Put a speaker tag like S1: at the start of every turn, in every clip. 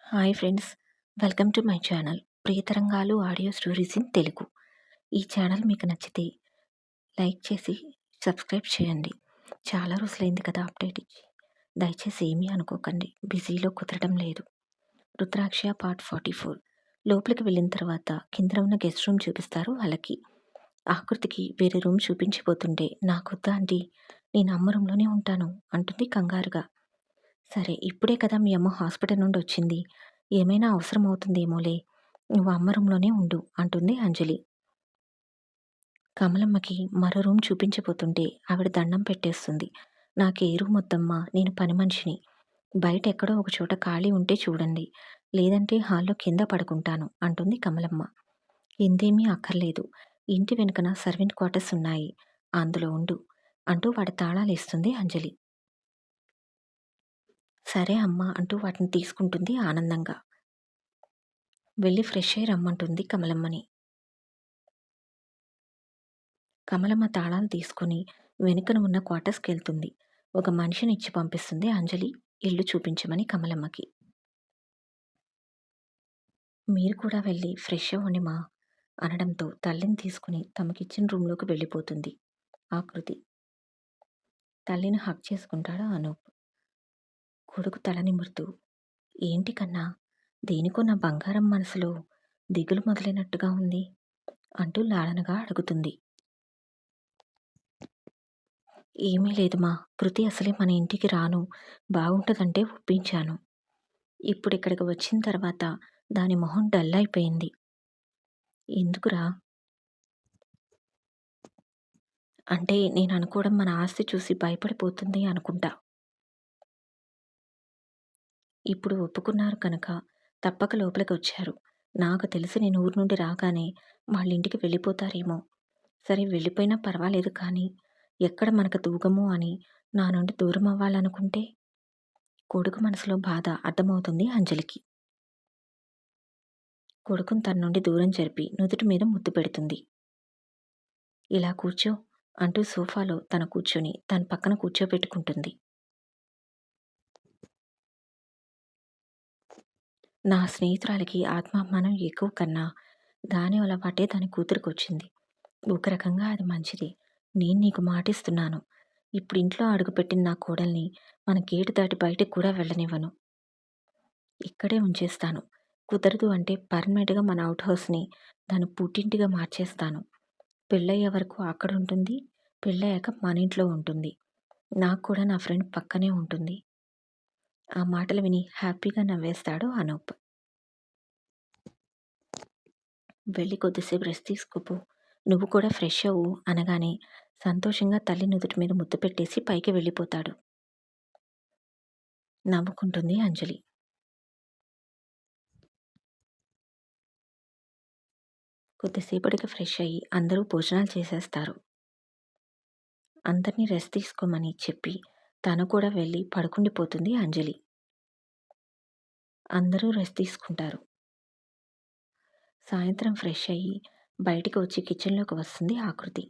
S1: Hi friends, welcome to my channel Priyatarangalu audio stories in Telugu. ఈ channel మీకు నచ్చితే like చేసి సబ్స్క్రైబ్ చేయండి. చాలా రోజులైంది కదా అప్డేట్ ఇచ్చి. దయచేసి ఏమీ అనుకోకండి, బిజీలో కుదరడం లేదు. రుద్రాక్ష పార్ట్ 44. లోపలికి వెళ్ళిన తర్వాత కింద ఉన్న గెస్ట్ రూమ్ చూపిస్తారు వాళ్ళకి. ఆకృతికి వేరే రూమ్ చూపించిపోతుంటే నాకొద్దా ఆంటీ, నేను అమ్మ రూమ్లోనే ఉంటాను అంటుంది కంగారుగా. సరే, ఇప్పుడే కదా మీ అమ్మ హాస్పిటల్ నుండి వచ్చింది, ఏమైనా అవసరం అవుతుందేమోలే, నువ్వు అమ్మ రూమ్లోనే ఉండు అంటుంది అంజలి. కమలమ్మకి మరో రూమ్ చూపించబోతుంటే ఆవిడ దండం పెట్టేస్తుంది. నాకే రూమ్ వద్దమ్మా, నేను పని మనిషిని. బయట ఎక్కడో ఒక చోట ఖాళీ ఉంటే చూడండి, లేదంటే హాల్లో కింద పడుకుంటాను అంటుంది కమలమ్మ. ఇందేమీ అక్కర్లేదు, ఇంటి వెనుకన సర్వెంట్ క్వార్టర్స్ ఉన్నాయి, అందులో ఉండు అంటూ వాడి తాళాలేస్తుంది అంజలి. సరే అమ్మా అంటూ వాటిని తీసుకుంటుంది ఆనందంగా. వెళ్ళి ఫ్రెష్ అయ్యి రమ్మంటుంది కమలమ్మని. కమలమ్మ తాళాలు తీసుకుని వెనుకన ఉన్న క్వార్టర్స్కి వెళ్తుంది. ఒక మనిషిని ఇచ్చి పంపిస్తుంది అంజలి ఇల్లు చూపించమని కమలమ్మకి. మీరు కూడా వెళ్ళి ఫ్రెష్ అవ్వండి మా అనడంతో తల్లిని తీసుకుని తమకిచ్చిన రూమ్లోకి వెళ్ళిపోతుంది ఆకృతి. తల్లిని హక్ చేసుకుంటాడు అనూప్. కొడుకు తల నిమురుతూ, ఏంటి కన్నా, దేనికో నా బంగారం మనసులో దిగులు మొదలైనట్టుగా ఉంది అంటూ లాలనగా అడుగుతుంది. ఏమీ లేదు మా, కృతి అసలే మన ఇంటికి రాను బాగుంటుందంటే ఒప్పించాను. ఇప్పుడు ఇక్కడికి వచ్చిన తర్వాత దాని మొహం డల్ అయిపోయింది. ఎందుకురా అంటే, నేను అనుకోవడం మన ఆస్తి చూసి భయపడిపోతుంది అనుకుంటా. ఇప్పుడు ఒప్పుకున్నారు కనుక తప్పక లోపలికి వచ్చారు. నాకు తెలిసి నేను ఊరు నుండి రాగానే వాళ్ళ ఇంటికి వెళ్ళిపోతారేమో. సరే, వెళ్ళిపోయినా పర్వాలేదు, కానీ ఎక్కడ మనకు దూగమో అని నా నుండి దూరం అవ్వాలనుకుంటే. కొడుకు మనసులో బాధ అర్థమవుతుంది అంజలికి. కొడుకును తన నుండి దూరం జరిపి నుదుటి మీద ముద్దు పెడుతుంది. ఇలా కూర్చో అంటూ సోఫాలో తన కూర్చొని తన పక్కన కూర్చోబెట్టుకుంటుంది. నా స్నేహితురాలికి ఆత్మాభిమానం ఎక్కువ కన్నా దాని అలవాటే దాని కూతురికొచ్చింది. ఒక రకంగా అది మంచిది. నేను నీకు మాటిస్తున్నాను, ఇప్పుడు ఇంట్లో అడుగుపెట్టిన నా కోడల్ని మన గేటు దాటి బయటికి కూడా వెళ్ళనివ్వను. ఇక్కడే ఉంచేస్తాను. కుదరదు అంటే పర్మనెంట్‌గా మన అవుట్ హౌస్‌ని దాని పుట్టింటిగా మార్చేస్తాను. పెళ్ళయ్యే వరకు అక్కడుంటుంది. పెళ్ళయ్యాక మన ఇంట్లో ఉంటుంది. నాకు కూడా నా ఫ్రెండ్ పక్కనే ఉంటుంది. ఆ మాటలు విని హ్యాపీగా నవ్వేస్తాడు అనూప్. వెళ్ళి కొద్దిసేపు రెస్ట్ తీసుకోపో, నువ్వు కూడా ఫ్రెష్ అవ్వు అనగానే సంతోషంగా తల్లి నుదుటి మీద ముద్దు పెట్టేసి పైకి వెళ్ళిపోతాడు. నవ్వుకుంటుంది అంజలి. కొద్దిసేపటికి ఫ్రెష్ అయ్యి అందరూ భోజనాలు చేసేస్తారు. అందరినీ రెస్ట్ తీసుకోమని చెప్పి తను కూడా వెళ్ళి పడుకుండిపోతుంది అంజలి. అందరూ రెస్ట్ తీసుకుంటారు. సాయంత్రం ఫ్రెష్ అయ్యి బయటికి వచ్చి కిచెన్లోకి వస్తుంది ఆకృతి.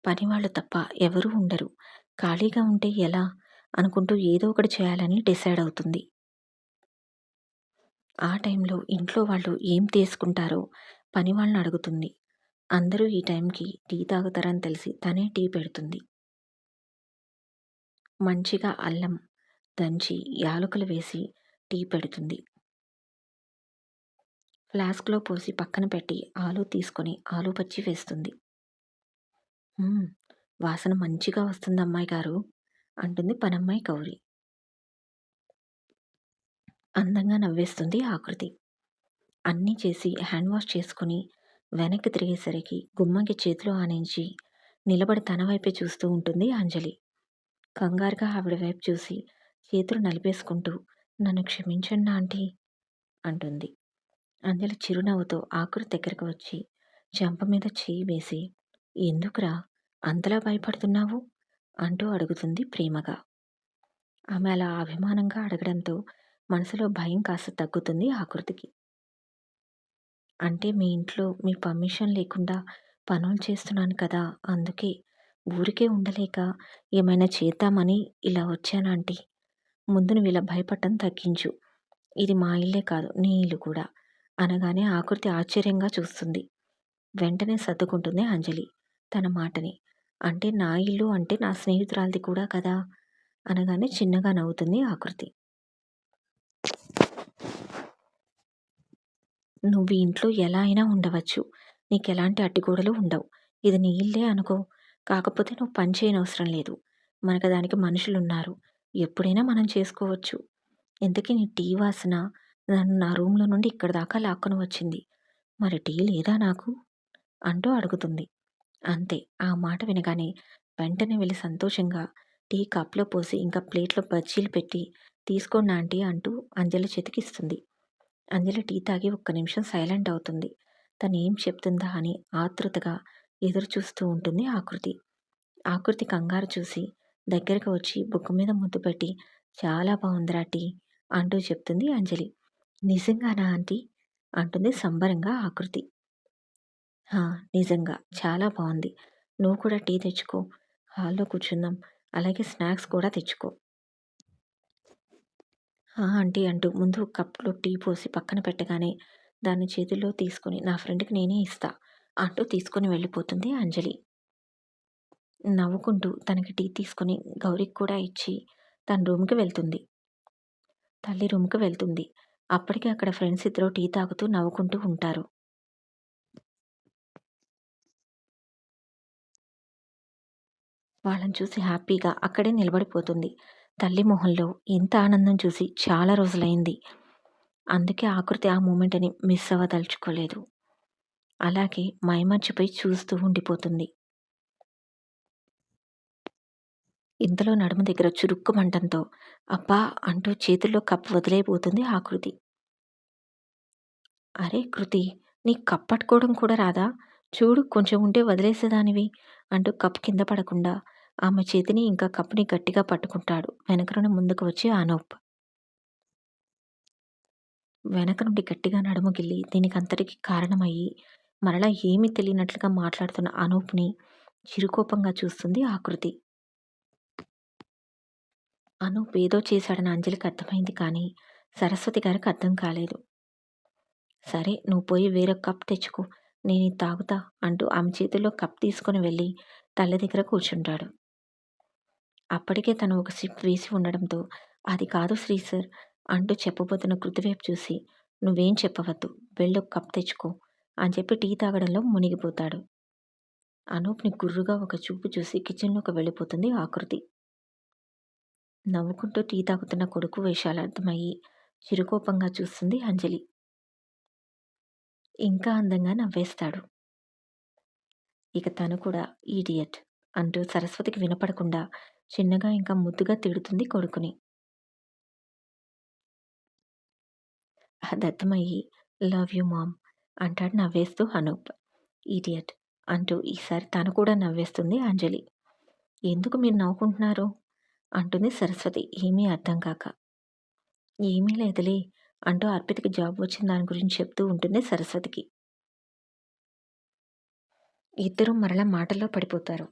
S1: పనివాళ్ళు తప్ప ఎవరూ ఉండరు. ఖాళీగా ఉంటే ఎలా అనుకుంటూ ఏదో ఒకటి చేయాలని డిసైడ్ అవుతుంది. ఆ టైంలో ఇంట్లో వాళ్ళు ఏం తీసుకుంటారో పనివాళ్ళని అడుగుతుంది. అందరూ ఈ టైంకి టీ తాగుతారని తెలిసి తనే టీ పెడుతుంది. మంచిగా అల్లం దంచి యాలకులు వేసి టీ పెడుతుంది. ఫ్లాస్క్‌లో పోసి పక్కన పెట్టి ఆలు తీసుకొని ఆలు బజ్జీ వేస్తుంది. "హ్మ్. వాసన మంచిగా వస్తుంది అమ్మాయి గారు" అంటుంది పనమ్మాయి గౌరి. అందంగా నవ్వేస్తుంది ఆకృతి. అన్నీ చేసి హ్యాండ్ వాష్ చేసుకొని వెనక్కి తిరిగేసరికి గుమ్మంకి చేతులు ఆనించి నిలబడి తన వైపే చూస్తూ ఉంటుంది అంజలి. కంగారుగా ఆవిడ వైపు చూసి చేతులు నలిపేసుకుంటూ, "నన్ను క్షమించండి ఆంటీ" అంటుంది. అంజలి చిరునవ్వుతో ఆకృతి దగ్గరకు వచ్చి చెంప మీద చెయ్యి వేసి, "ఎందుకురా అంతలా భయపడుతున్నావు?" అంటూ అడుగుతుంది ప్రేమగా. ఆమె అలా అభిమానంగా అడగడంతో మనసులో భయం కాస్త తగ్గుతుంది ఆకృతికి. "అంటే మీ ఇంట్లో మీ పర్మిషన్ లేకుండా పనులు చేస్తున్నాను కదా, అందుకే ఊరికే ఉండలేక ఏమైనా చేద్దామని ఇలా వచ్చాను ఆంటీ" ముందు నువ్విలా భయపడటం తగ్గించు. ఇది మా ఇల్లే కాదు నీ ఇల్లు కూడా అనగానే ఆకృతి ఆశ్చర్యంగా చూస్తుంది. వెంటనే సర్దుకుంటుంది అంజలి తన మాటని. అంటే నా ఇల్లు అంటే నా స్నేహితురాలిది కూడా కదా అనగానే చిన్నగా నవ్వుతుంది ఆకృతి. నువ్వు ఈ ఇంట్లో ఎలా అయినా ఉండవచ్చు. నీకెలాంటి అడ్డుగోడలు ఉండవు. ఇది నీ ఇల్లే అనుకో. కాకపోతే నువ్వు పని చేయనవసరం లేదు. మనకు దానికి మనుషులున్నారు. ఎప్పుడైనా మనం చేసుకోవచ్చు. ఇంతకీ నీ టీ వాసన నన్ను నా రూమ్‌లో నుండి ఇక్కడి దాకా లాక్కొని వచ్చింది. మరి టీ లేదా నాకు? అంటూ అడుగుతుంది. అంతే. ఆ మాట వినగానే వెంటనే వెళ్లి సంతోషంగా టీ కప్‌లో పోసి ఇంకా ప్లేట్‌లో బజ్జీలు పెట్టి తీసుకోండి ఆంటీ అంటూ అంజలి చేతికిస్తుంది. అంజలి టీ తాగి ఒక్క నిమిషం సైలెంట్ అవుతుంది. తనేం చెప్తుందా అని ఆతృతగా ఎదురు చూస్తూ ఉంటుంది ఆకృతి. ఆకృతి కంగారు చూసి దగ్గరకు వచ్చి బుగ్గ మీద ముద్దు పెట్టి చాలా బావుందిరా టీ అంటూ చెప్తుంది అంజలి. నిజంగానా ఆంటీ? అంటుంది సంబరంగా ఆకృతి. ఆ! నిజంగా చాలా బావుంది. నువ్వు కూడా టీ తెచ్చుకో. హాల్‌లో కూర్చుందాం. అలాగే స్నాక్స్ కూడా తెచ్చుకో. ఆ! ఆంటీ అంటూ ముందు కప్‌లో టీ పోసి పక్కన పెట్టగానే దాన్ని చేతుల్లో తీసుకొని నా ఫ్రెండ్‌కి నేనే ఇస్తా అంటూ తీసుకొని వెళ్ళిపోతుంది అంజలి. నవ్వుకుంటూ తనకి టీ తీసుకొని గౌరికి కూడా ఇచ్చి తన రూమ్‌కి వెళ్తుంది. తల్లి రూమ్‌కి వెళ్తుంది. అప్పటికే అక్కడ ఫ్రెండ్స్ ఇద్దరు టీ తాగుతూ నవ్వుకుంటూ ఉంటారు. వాళ్ళని చూసి హ్యాపీగా అక్కడే నిలబడిపోతుంది. తల్లి మొహంలో ఇంత ఆనందం చూసి చాలా రోజులైంది. అందుకే ఆకృతి ఆ మూమెంట్‌ని మిస్ అవ్వదలుచుకోలేదు. అలాగే మైమర్చిపోయి చూస్తూ ఉండిపోతుంది. ఇంతలో నడుము దగ్గర చురుక్కుమంటంతో అబ్బా! అంటూ చేతుల్లో కప్ వదిలేయబోతుంది ఆకృతి. అరే కృతి! నీకు కప్ పట్టుకోవడం కూడా రాదా? చూడు కొంచెం ఉంటే వదిలేసేదానివి అంటూ కప్ కింద పడకుండా ఆమె చేతిని ఇంకా కప్‌ని గట్టిగా పట్టుకుంటాడు. వెనక నుండి ముందుకు వచ్చి అనూప్. వెనక నుండి గట్టిగా నడుము గిల్లి దీనికంతటికి కారణమయ్యి మరలా ఏమీ తెలియనట్లుగా మాట్లాడుతున్న అనూప్‌ని చిరుకోపంగా చూస్తుంది ఆకృతి. అనూప్ ఏదో చేశాడని అంజలికి అర్థమైంది కానీ సరస్వతి గారికి అర్థం కాలేదు. సరే నువ్వు పోయి వేరొక కప్ తెచ్చుకో. నేనిది తాగుతా అంటూ ఆమె చేతుల్లో కప్ తీసుకొని వెళ్ళి తల్లి దగ్గర కూర్చుంటాడు. అప్పటికే తను ఒక సిప్ వేసి ఉండడంతో అది కాదు శ్రీ సార్ అంటూ చెప్పబోతున్న కృతి వైపు చూసి నువ్వేం చెప్పవద్దు. వెళ్ళొక కప్ తెచ్చుకో అని చెప్పి టీ తాగడంలో మునిగిపోతాడు. అనూప్‌ని గుర్రుగా ఒక చూపు చూసి కిచెన్‌లోకి వెళ్ళిపోతుంది ఆకృతి. నవ్వుకుంటూ టీ తాగుతున్న కొడుకు వేషాలు అర్థమయ్యి చిరుకోపంగా చూస్తుంది అంజలి. ఇంకా అందంగా నవ్వేస్తాడు. ఇక తను కూడా ఈడియట్ అంటూ సరస్వతికి వినపడకుండా చిన్నగా ఇంకా ముద్దుగా తిడుతుంది కొడుకుని. అదర్థమయ్యి లవ్ యూ మామ్ అంటాడు నవ్వేస్తూ అనూప్. ఈడియట్ అంటూ ఈసారి తను కూడా నవ్వేస్తుంది అంజలి. ఎందుకు మీరు నవ్వుకుంటున్నారు? అంటుంది సరస్వతి ఏమీ అర్థం కాక. ఏమీ లేదులే అంటూ అర్పితకి జాబ్ వచ్చిన దాని గురించి చెప్తూ ఉంటుంది సరస్వతికి. ఇద్దరూ మరలా మాటల్లో పడిపోతారు.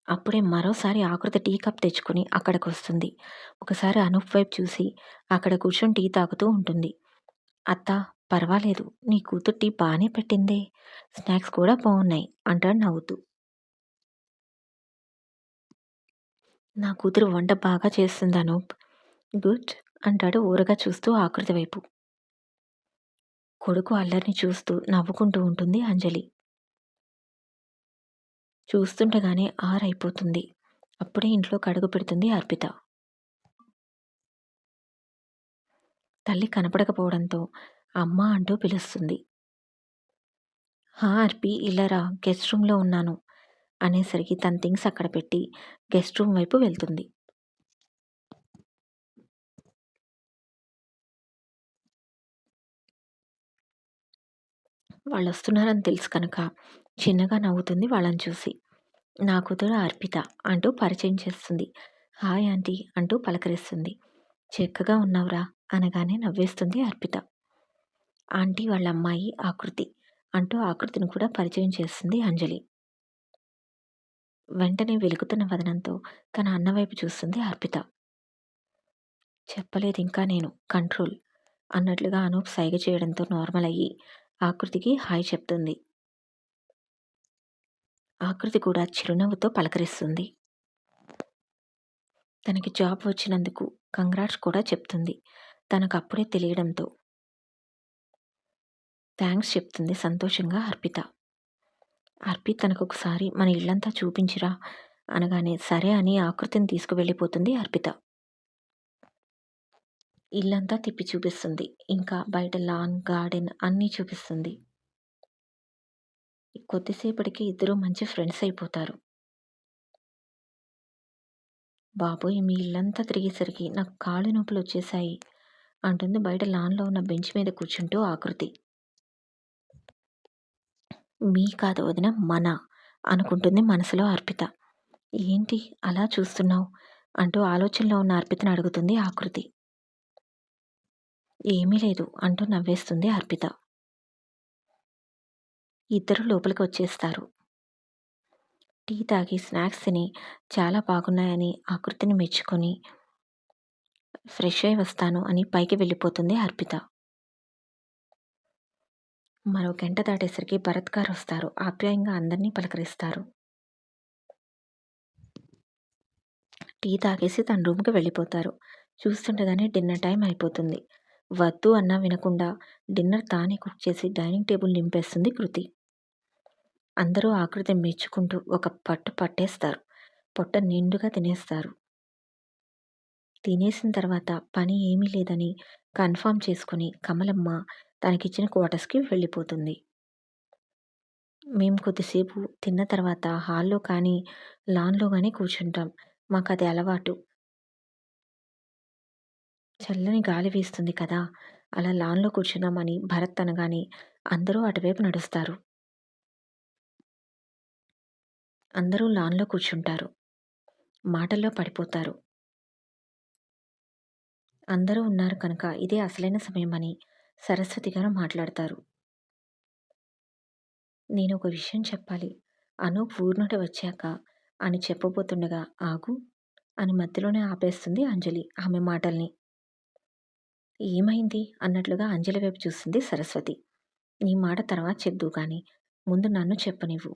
S1: అప్పుడే మరోసారి ఆకృతి టీ కప్ తెచ్చుకొని అక్కడికొస్తుంది. ఒకసారి అనూప్ వైపు చూసి అక్కడ కూర్చొని టీ తాగుతూ ఉంటుంది. అత్తా పర్వాలేదు. నీ కూతురు టీ బానే పెట్టిందే. స్నాక్స్ కూడా బావున్నాయి అంటాడు నవ్వుతూ. నా కూతురు వంట బాగా చేస్తుంది అనూప్. గుడ్ అంటాడు ఊరగా చూస్తూ ఆకృతి వైపు. కొడుకు అల్లరిని చూస్తూ నవ్వుకుంటూ ఉంటుంది అంజలి. చూస్తుండగానే ఆరైపోతుంది. అప్పుడే ఇంట్లోకి అడుగు పెడుతుంది అర్పిత. తల్లి కనపడకపోవడంతో అమ్మా అంటూ పిలుస్తుంది. హా! అర్పి ఇలా రా గెస్ట్ రూమ్‌లో ఉన్నాను అనేసరికి తన థింగ్స్ అక్కడ పెట్టి గెస్ట్ రూమ్ వైపు వెళ్తుంది. వాళ్ళొస్తున్నారని తెలుసు కనుక చిన్నగా నవ్వుతుంది వాళ్ళని చూసి. నా కూతురు అర్పిత అంటూ పరిచయం చేస్తుంది. హాయ్ ఆంటీ అంటూ పలకరిస్తుంది. చక్కగా ఉన్నావురా అనగానే నవ్వేస్తుంది అర్పిత. ఆంటీ వాళ్ళ అమ్మాయి ఆకృతి అంటూ ఆకృతిని కూడా పరిచయం చేస్తుంది అంజలి. వెంటనే వెలుగుతున్న వదనంతో తన అన్న వైపు చూస్తుంది అర్పిత. చెప్పలేదింకా నేను. కంట్రోల్ అన్నట్లుగా అనూప్ సైగ చేయడంతో నార్మల్ అయ్యి ఆకృతికి హాయ్ చెప్తుంది. ఆకృతి కూడా చిరునవ్వుతో పలకరిస్తుంది. తనకి జాబ్ వచ్చినందుకు కంగ్రాట్స్ కూడా చెప్తుంది. తనకప్పుడే తెలియడంతో థాంక్స్ చెప్తుంది సంతోషంగా అర్పిత. అర్పిత్ తనకొకసారి మన ఇల్లంతా చూపించిరా అనగానే సరే అని ఆకృతిని తీసుకువెళ్ళిపోతుంది అర్పిత. ఇల్లంతా తిప్పి చూపిస్తుంది. ఇంకా బయట లాన్, గార్డెన్ అన్నీ చూపిస్తుంది. కొద్దిసేపటికి ఇద్దరూ మంచి ఫ్రెండ్స్ అయిపోతారు. బాబోయ్! మీ ఇల్లంతా తిరిగేసరికి నాకు కాళ్ళు నొప్పులొచ్చేశాయి అంటుంది బయట లాన్‌లో ఉన్న బెంచ్ మీద కూర్చుంటూ ఆకృతి. మీ కాదు వదిన మన అనుకుంటుంది మనసులో అర్పిత. ఏంటి అలా చూస్తున్నావు అంటూ ఆలోచనలో ఉన్న అర్పితని అడుగుతుంది ఆకృతి. ఏమీ లేదు అంటూ నవ్వేస్తుంది అర్పిత. ఇద్దరూ లోపలికి వచ్చేస్తారు. టీ తాగి స్నాక్స్ తిని చాలా బాగున్నాయని ఆకృతిని మెచ్చుకొని ఫ్రెష్ అయి వస్తాను అని పైకి వెళ్ళిపోతుంది అర్పిత. మరో గంట దాటేసరికి భరత్ గారు వస్తారు. ఆప్యాయంగా అందరినీ పలకరిస్తారు. టీ తాగేసి తన రూమ్‌కి వెళ్ళిపోతారు. చూస్తుండగానే డిన్నర్ టైం అయిపోతుంది. వద్దు అన్నా వినకుండా డిన్నర్ తానే కుక్ చేసి డైనింగ్ టేబుల్ నింపేస్తుంది కృతి. అందరూ ఆకృతిని మెచ్చుకుంటూ ఒక పట్టు పట్టేస్తారు. పొట్ట నిండుగా తినేస్తారు. తినేసిన తర్వాత పని ఏమీ లేదని కన్ఫర్మ్ చేసుకొని కమలమ్మ తనకిచ్చిన క్వార్టర్స్‌కి వెళ్ళిపోతుంది. మేము కొద్దిసేపు తిన్న తర్వాత హాల్‌లో కానీ, లాన్‌లో గానీ కూర్చుంటాం. మాకది అలవాటు. చల్లని గాలి వీస్తుంది కదా! అలా లాన్‌లో కూర్చున్నామని భరత్ అనగానే అందరూ అటువైపు నడుస్తారు. అందరూ లాన్‌లో కూర్చుంటారు. మాటల్లో పడిపోతారు. అందరూ ఉన్నారు కనుక ఇదే అసలైన సమయమని సరస్వతి గారు మాట్లాడతారు. నేనొక విషయం చెప్పాలి. అనూప్ ఊరు నుండి వచ్చాక అని చెప్పబోతుండగా ఆగు అని మధ్యలోనే ఆపేస్తుంది అంజలి ఆమె మాటల్ని. ఏమైంది అన్నట్లుగా అంజలి వైపు చూస్తుంది సరస్వతి. నీ మాట తర్వాత చెప్దువు గానీ ముందు నన్ను చెప్పనివ్వు.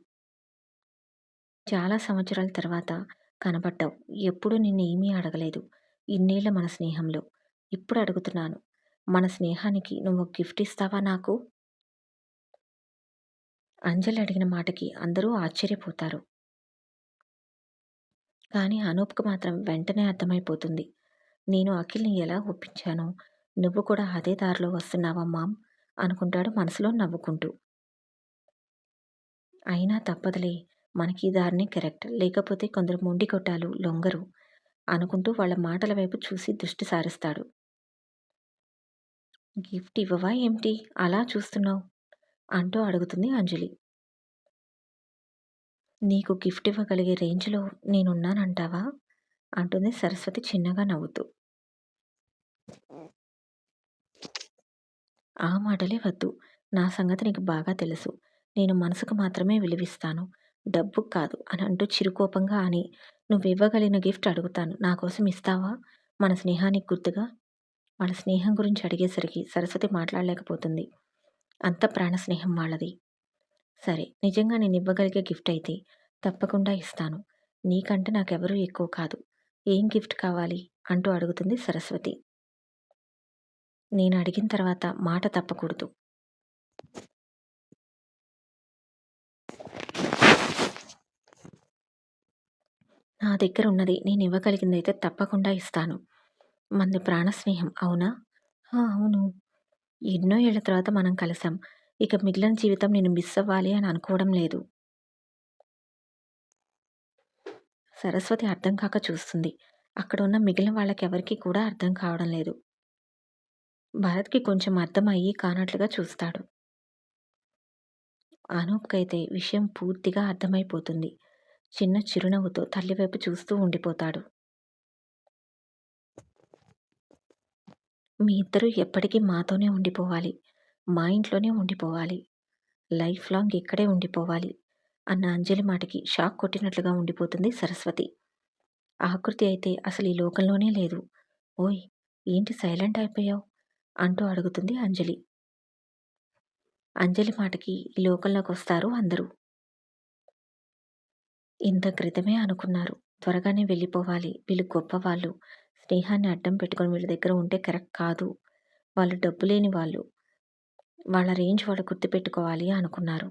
S1: చాలా సంవత్సరాల తర్వాత కనపడ్డావు. ఎప్పుడూ నిన్నేమీ అడగలేదు. ఇన్నేళ్ల మన స్నేహంలో. ఇప్పుడు అడుగుతున్నాను. మన స్నేహానికి నువ్వు గిఫ్ట్ ఇస్తావా నాకు? అంజలి అడిగిన మాటకి అందరూ ఆశ్చర్యపోతారు. కానీ అనూప్‌కి మాత్రం వెంటనే అర్థమైపోతుంది. నేను అఖిల్‌ని ఎలా ఒప్పించానో నువ్వు కూడా అదే దారిలో వస్తున్నావా మామ్ అనుకుంటాడు మనసులో నవ్వుకుంటూ. అయినా తప్పదులే. మనకి ఈ దారినే కరెక్ట్. లేకపోతే కొందరు మొండిగొట్టాలు లొంగరు అనుకుంటూ వాళ్ళ మాటల వైపు చూసి దృష్టి సారిస్తాడు. గిఫ్ట్ ఇవ్వవా ఏమిటి? అలా చూస్తున్నావు? అంటూ అడుగుతుంది అంజలి. నీకు గిఫ్ట్ ఇవ్వగలిగే రేంజ్‌లో నేనున్నానంటావా? అంటుంది సరస్వతి చిన్నగా నవ్వుతూ. ఆ మాటలే వద్దు. నా సంగతి నీకు బాగా తెలుసు. నేను మనసుకు మాత్రమే విలువిస్తాను. డబ్బుకు కాదు అని అంటూ చిరుకోపంగా అని నువ్వివ్వగలిగిన గిఫ్ట్ అడుగుతాను. నా కోసం ఇస్తావా? మన స్నేహానికి గుర్తుగా? వాళ్ళ స్నేహం గురించి అడిగేసరికి సరస్వతి మాట్లాడలేకపోతుంది. అంత ప్రాణ స్నేహం వాళ్ళది. సరే నిజంగా నేనివ్వగలిగే గిఫ్ట్ అయితే తప్పకుండా ఇస్తాను. నీకంటే నాకెవరూ ఎక్కువ కాదు. ఏం గిఫ్ట్ కావాలి? అంటూ అడుగుతుంది సరస్వతి. నేను అడిగిన తర్వాత మాట తప్పకూడదు. నా దగ్గర ఉన్నది నేనివ్వగలిగిందైతే తప్పకుండా ఇస్తాను. మనది ప్రాణ స్నేహం అవునా? ఆ! అవును. ఎన్నో ఏళ్ల తర్వాత మనం కలిసాం. ఇక మిగిలిన జీవితం నేను మిస్ అవ్వాలి అని అనుకోవడం లేదు. సరస్వతి అర్థం కాక చూస్తుంది. అక్కడ ఉన్న మిగిలిన వాళ్ళకెవరికీ కూడా అర్థం కావడం లేదు. భరత్‌కి కొంచెం అర్థమయ్యి కానట్లుగా చూస్తాడు. అనూప్‌కైతే విషయం పూర్తిగా అర్థమైపోతుంది. చిన్న చిరునవ్వుతో తల్లి వైపు చూస్తూ ఉండిపోతాడు. మీ ఇద్దరూ ఎప్పటికీ మాతోనే ఉండిపోవాలి. మా ఇంట్లోనే ఉండిపోవాలి. లైఫ్ లాంగ్ ఇక్కడే ఉండిపోవాలి అన్న అంజలి మాటకి షాక్ కొట్టినట్లుగా ఉండిపోతుంది సరస్వతి. ఆకృతి అయితే అసలు ఈ లోకంలోనే లేదు. ఓయ్! ఏంటి సైలెంట్ అయిపోయావు? అంటూ అడుగుతుంది అంజలి. అంజలి మాటకి ఈ లోకంలోకొస్తారు అందరూ. ఇంత క్రితమే అనుకున్నారు. త్వరగానే వెళ్ళిపోవాలి. వీళ్ళు గొప్పవాళ్ళు. స్నేహాన్ని అడ్డం పెట్టుకొని వీళ్ళ దగ్గర ఉంటే కరెక్ట్ కాదు. వాళ్ళు డబ్బు లేని వాళ్ళు. వాళ్ళ రేంజ్ వాళ్ళు గుర్తుపెట్టుకోవాలి అనుకున్నారు.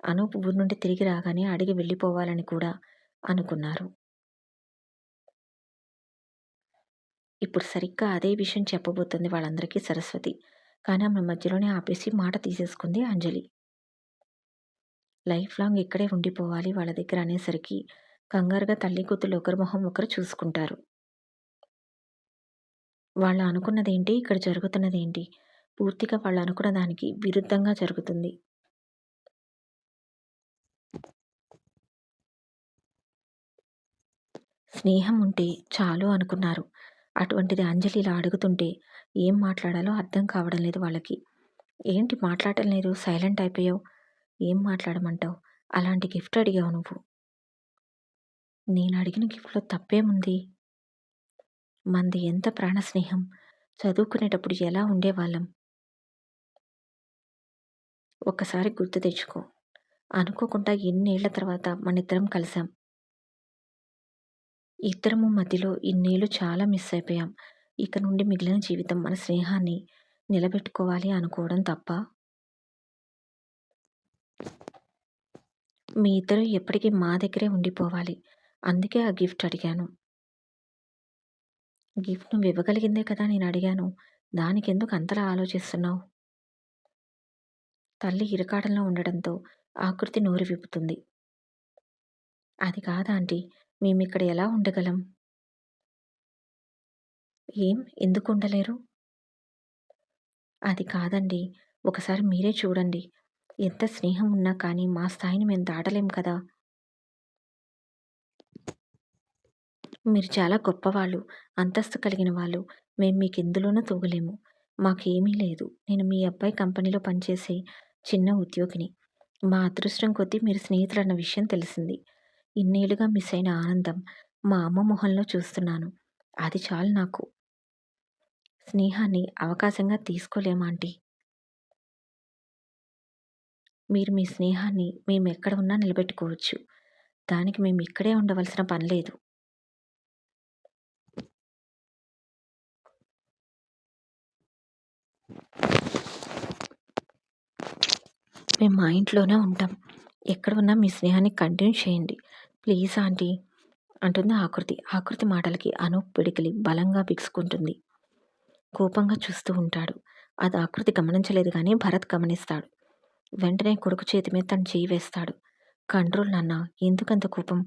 S1: అనూప్ ఊరు నుండి తిరిగి రాగానే అడిగి వెళ్ళిపోవాలని కూడా అనుకున్నారు. ఇప్పుడు సరిగ్గా అదే విషయం చెప్పబోతుంది వాళ్ళందరికీ సరస్వతి. కానీ ఆమె మధ్యలోనే ఆపేసి మాట తీసేసుకుంది అంజలి. లైఫ్ లాంగ్ ఇక్కడే ఉండిపోవాలి వాళ్ళ దగ్గర అనేసరికి కంగారుగా తల్లి కూతుళ్ళు ఒకరి మొహం ఒకరు చూసుకుంటారు. వాళ్ళు అనుకున్నదేంటి? ఇక్కడ జరుగుతున్నదేంటి? పూర్తిగా వాళ్ళు అనుకున్న దానికి విరుద్ధంగా జరుగుతుంది. స్నేహం ఉంటే చాలు అనుకున్నారు. అటువంటిది అంజలి ఇలా అడుగుతుంటే ఏం మాట్లాడాలో అర్థం కావడం లేదు వాళ్ళకి. ఏంటి మాట్లాడటం లేదు? సైలెంట్ అయిపోయావు. ఏం మాట్లాడమంటావు? అలాంటి గిఫ్ట్ అడిగావు నువ్వు. నేనడిగిన గిఫ్ట్‌లో తప్పేముంది? మనది ఎంత ప్రాణ స్నేహం. చదువుకునేటప్పుడు ఎలా ఉండేవాళ్ళం. ఒక్కసారి గుర్తు తెచ్చుకో. అనుకోకుండా ఎన్నేళ్ల తర్వాత మనిద్దరం కలిసాం. ఇద్దరము మధ్యలో ఇన్నేళ్లు చాలా మిస్ అయిపోయాం. ఇక నుండి మిగిలిన జీవితం మన స్నేహాన్ని నిలబెట్టుకోవాలి అనుకోవడం తప్పా? మీ ఇద్దరు ఎప్పటికీ మా దగ్గరే ఉండిపోవాలి. అందుకే ఆ గిఫ్ట్ అడిగాను. గిఫ్ట్ నువ్వివ్వగలిగిందే కదా నేనడిగాను. దానికెందుకు అంతలా ఆలోచిస్తున్నావు? తల్లి ఇరకాటంలో ఉండడంతో ఆకృతి నోరు విప్పుతుంది. అది కాదు ఆంటీ. మేమిక్కడ ఎలా ఉండగలం? ఏం? ఎందుకుండలేరు? అది కాదండి. ఒకసారి మీరే చూడండి. ఎంత స్నేహం ఉన్నా కానీ మా స్థాయిని మేము దాటలేం కదా! మీరు చాలా గొప్పవాళ్ళు. అంతస్తు కలిగిన వాళ్ళు. మేం మీకెందులోనూ తూగలేము. మాకేమీ లేదు. నేను మీ అబ్బాయి కంపెనీలో పనిచేసే చిన్న ఉద్యోగిని. మా అదృష్టం కొద్దీ మీరు స్నేహితులన్న విషయం తెలిసింది. ఇన్నేళ్లుగా మిస్ అయిన ఆనందం మా అమ్మ మొహంలో చూస్తున్నాను. అది చాలు నాకు. స్నేహాన్ని అవకాశంగా తీసుకోలేమాంటీ. మీరు మీ స్నేహాన్ని మేమెక్కడ ఉన్నా నిలబెట్టుకోవచ్చు. దానికి మేమిక్కడే ఉండవలసిన పనిలేదు. మేము మా ఇంట్లోనే ఉంటాం. ఎక్కడ ఉన్నా మీ స్నేహాన్ని కంటిన్యూ చేయండి. ప్లీజ్ ఆంటీ అంటుంది ఆకృతి. ఆకృతి మాటలకి అనూప్ పిడికిలి బలంగా బిగుసుకుంటుంది. కోపంగా చూస్తూ ఉంటాడు. అది ఆకృతి గమనించలేదు గానీ భరత్ గమనిస్తాడు. వెంటనే కొడుకు చేతి మీద తను చెయ్యి వేస్తాడు. కంట్రోల్ నాన్న. ఎందుకంత కోపం?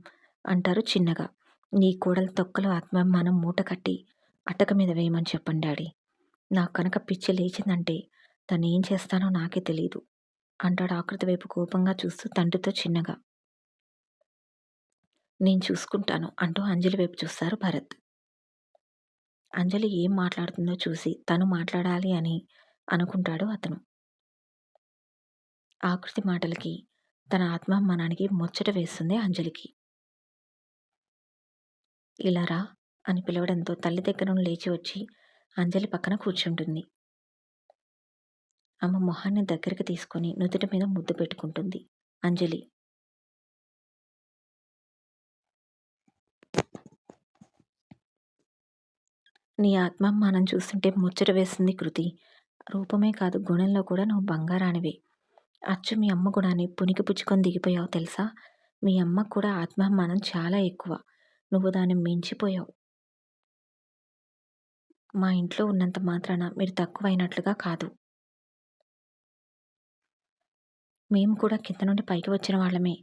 S1: అంటారు చిన్నగా. నీ కోడలి తొక్కలో ఆత్మాభిమానం మూట కట్టి అటక మీద వేయమని చెప్పండి డాడీ. నాకు కనుక పిచ్చి లేచిందంటే తనేం చేస్తానో నాకే తెలీదు అంటాడు ఆకృతి వైపు కోపంగా చూస్తూ తండ్రితో చిన్నగా. నేను చూసుకుంటాను అంటూ అంజలి వైపు చూస్తారు భరత్. అంజలి ఏం మాట్లాడుతుందో చూసి తను మాట్లాడాలి అని అనుకుంటాడు అతను. ఆకృతి మాటలకి తన ఆత్మాభిమానానికి ముచ్చట వేస్తుంది అంజలికి. ఇలా రా అని పిలవడంతో తల్లి దగ్గర నుండి లేచి వచ్చి అంజలి పక్కన కూర్చుంటుంది. ఆమె మొహాన్ని దగ్గరికి తీసుకొని నుదుటి మీద ముద్దు పెట్టుకుంటుంది అంజలి. నీ ఆత్మాభిమానం చూస్తుంటే ముచ్చట వేస్తుంది కృతి. రూపమే కాదు గుణంలో కూడా నువ్వు బంగారానివే. అచ్చు మీ అమ్మ గుణాన్ని పుణికి పుచ్చుకొని దిగిపోయావు తెలుసా? మీ అమ్మకు కూడా ఆత్మాభిమానం చాలా ఎక్కువ. నువ్వు దాన్ని మించిపోయావు. మా ఇంట్లో ఉన్నంత మాత్రాన మీరు తక్కువైనట్లుగా కాదు. మేము కూడా కింద నుండి పైకి వచ్చిన వాళ్ళమే.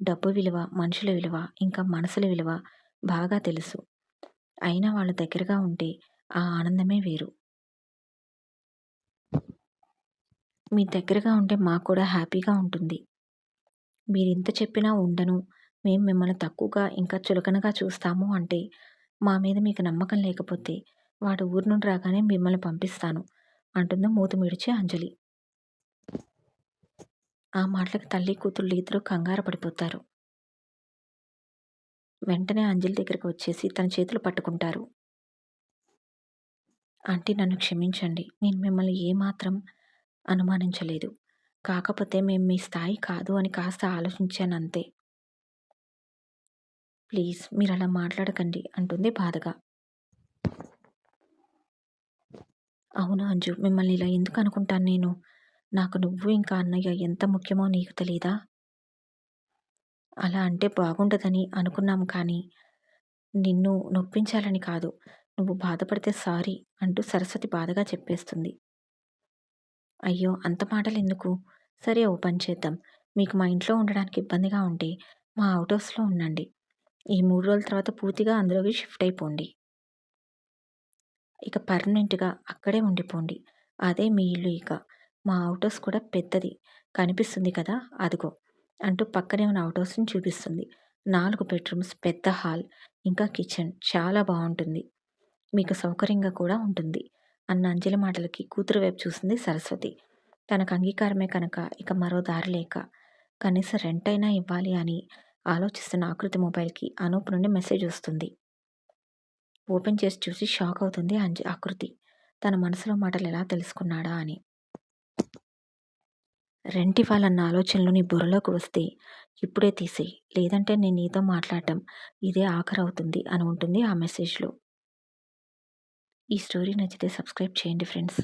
S1: డబ్బు విలువ, మనుషుల విలువ, ఇంకా మనసుల విలువ బాగా తెలుసు. అయినా వాళ్ళు దగ్గరగా ఉంటే ఆ ఆనందమే వేరు. మీ దగ్గరగా ఉంటే మాకు కూడా హ్యాపీగా ఉంటుంది. మీరింత చెప్పినా ఉండను. మేము మిమ్మల్ని తక్కువగా ఇంకా చులకనగా చూస్తాము అంటే మా మీద మీకు నమ్మకం లేకపోతే వాడు ఊరు నుండి రాగానే మిమ్మల్ని పంపిస్తాను అంటుంది మూతి ముడిచి అంజలి. ఆ మాటలకి తల్లి కూతుళ్ళు ఇద్దరూ కంగారు పడిపోతారు. వెంటనే అంజలి దగ్గరికి వచ్చేసి తన చేతులు పట్టుకుంటారు. ఆంటీ నన్ను క్షమించండి. నేను మిమ్మల్ని ఏమాత్రం అనుమానించలేదు. కాకపోతే మేము మీ స్థాయి కాదు అని కాస్త ఆలోచించానంతే. ప్లీజ్ మీరలా మాట్లాడకండి అంటుంది బాధగా. అవును అంజు. మిమ్మల్ని ఇలా ఎందుకు అనుకుంటాను నేను? నాకు నువ్వు ఇంకా అన్నయ్య ఎంత ముఖ్యమో నీకు తెలీదా? అలా అంటే బాగుండదని అనుకున్నాం కానీ, నిన్ను నొప్పించాలని కాదు. నువ్వు బాధపడితే సారీ అంటూ సరస్వతి బాధగా చెప్పేస్తుంది. అయ్యో! అంత మాటలెందుకు? సరే ఓ పని చేద్దాం. మీకు మా ఇంట్లో ఉండడానికి ఇబ్బందిగా ఉంటే మా ఔట్ హౌస్‌లో ఉండండి. ఈ 3 రోజుల తర్వాత పూర్తిగా అందులోకి షిఫ్ట్ అయిపోండి. ఇక పర్మనెంట్‌గా అక్కడే ఉండిపోండి. అదే మీ ఇల్లు ఇక. మా ఔట్ హౌస్ కూడా పెద్దది. కనిపిస్తుంది కదా! అదిగో అంటూ పక్కనే ఉన్న ఔట్ హౌస్‌ని చూపిస్తుంది. 4 బెడ్‌రూమ్స్, పెద్ద హాల్, ఇంకా కిచెన్ చాలా బావుంటుంది. మీకు సౌకర్యంగా కూడా ఉంటుంది. అన్న అంజలి మాటలకి కూతురు వైపు చూసింది సరస్వతి. తనకు అంగీకారమే కనుక ఇక మరో దారి లేక, కనీసం రెంటైనా ఇవ్వాలి అని ఆలోచిస్తున్న ఆకృతి మొబైల్‌కి అనూప్ నుండి మెసేజ్ వస్తుంది. ఓపెన్ చేసి చూసి షాక్ అవుతుంది ఆకృతి. తన మనసులో మాటలెలా తెలుసుకున్నాడా అని. రెంటివ్వాలన్న ఆలోచనలు నీ బుర్రలోకి వస్తే ఇప్పుడే తీసేయి. లేదంటే నేను నీతో మాట్లాడటం ఇదే ఆఖరవుతుంది అని ఉంటుంది ఆ మెసేజ్‌లో. ఈ స్టోరీ నచ్చితే సబ్స్క్రైబ్ చేయండి ఫ్రెండ్స్.